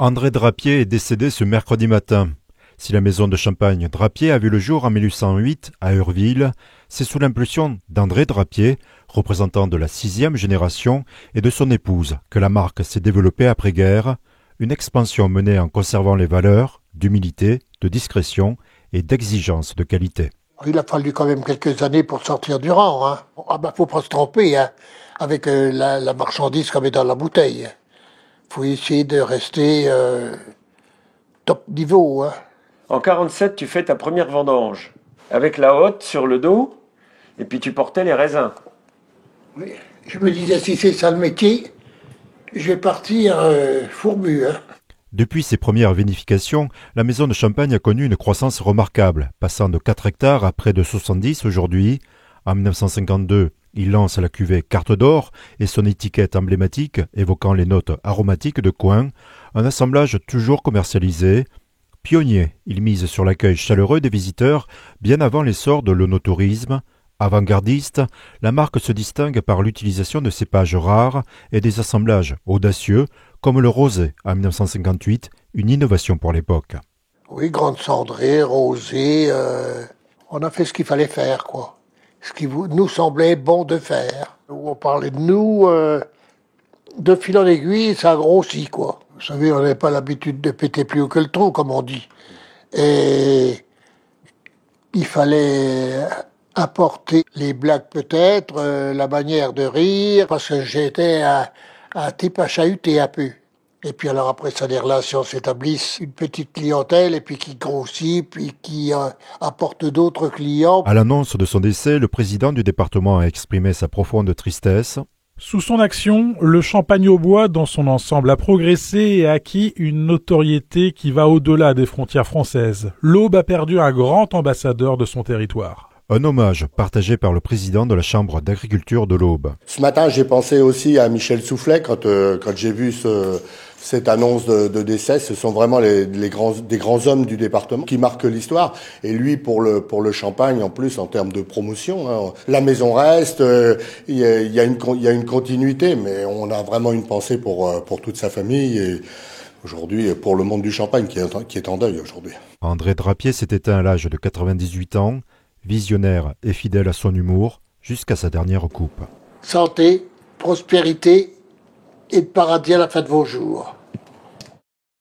André Drapier est décédé ce mercredi matin. Si la maison de champagne Drapier a vu le jour en 1808 à Eurville, c'est sous l'impulsion d'André Drapier, représentant de la 6e génération, et de son épouse, que la marque s'est développée après-guerre, une expansion menée en conservant les valeurs d'humilité, de discrétion et d'exigence de qualité. Il a fallu quand même quelques années pour sortir du rang. Hein. Faut pas se tromper avec la marchandise qu'on met dans la bouteille. Faut essayer de rester top niveau. Hein. En 47, tu fais ta première vendange, avec la hotte sur le dos, et puis tu portais les raisins. Oui. Je me disais, si c'est ça le métier, je vais partir fourbu. Hein. Depuis ses premières vinifications, la maison de champagne a connu une croissance remarquable, passant de 4 hectares à près de 70 aujourd'hui. En 1952, il lance la cuvée Carte d'Or et son étiquette emblématique évoquant les notes aromatiques de coin, un assemblage toujours commercialisé. Pionnier, il mise sur l'accueil chaleureux des visiteurs bien avant l'essor de l'onotourisme. Avant-gardiste, la marque se distingue par l'utilisation de cépages rares et des assemblages audacieux, comme le rosé en 1958, une innovation pour l'époque. Oui, grande cendrée, rosé, on a fait ce qu'il fallait faire, quoi. Ce qui nous semblait bon de faire. On parlait de nous, de fil en aiguille, ça a grossi, quoi. Vous savez, on n'avait pas l'habitude de péter plus haut que le trou, comme on dit. Et il fallait apporter les blagues peut-être, la manière de rire, parce que j'étais un type à chahuter un peu. Et puis alors après ça, les relations s'établissent, une petite clientèle, et puis qui grossit, puis qui apporte d'autres clients. À l'annonce de son décès, le président du département a exprimé sa profonde tristesse. Sous son action, le champagne au bois dans son ensemble a progressé et a acquis une notoriété qui va au-delà des frontières françaises. L'Aube a perdu un grand ambassadeur de son territoire. Un hommage partagé par le président de la Chambre d'agriculture de l'Aube. Ce matin, j'ai pensé aussi à Michel Soufflet quand j'ai vu cette annonce de décès. Ce sont vraiment des grands hommes du département qui marquent l'histoire. Et lui, pour le champagne, en plus, en termes de promotion, hein, la maison reste, il y a une continuité, mais on a vraiment une pensée pour toute sa famille et aujourd'hui pour le monde du champagne qui est en deuil aujourd'hui. André Drapier s'est éteint à l'âge de 98 ans. Visionnaire et fidèle à son humour, jusqu'à sa dernière coupe. Santé, prospérité et de paradis à la fin de vos jours.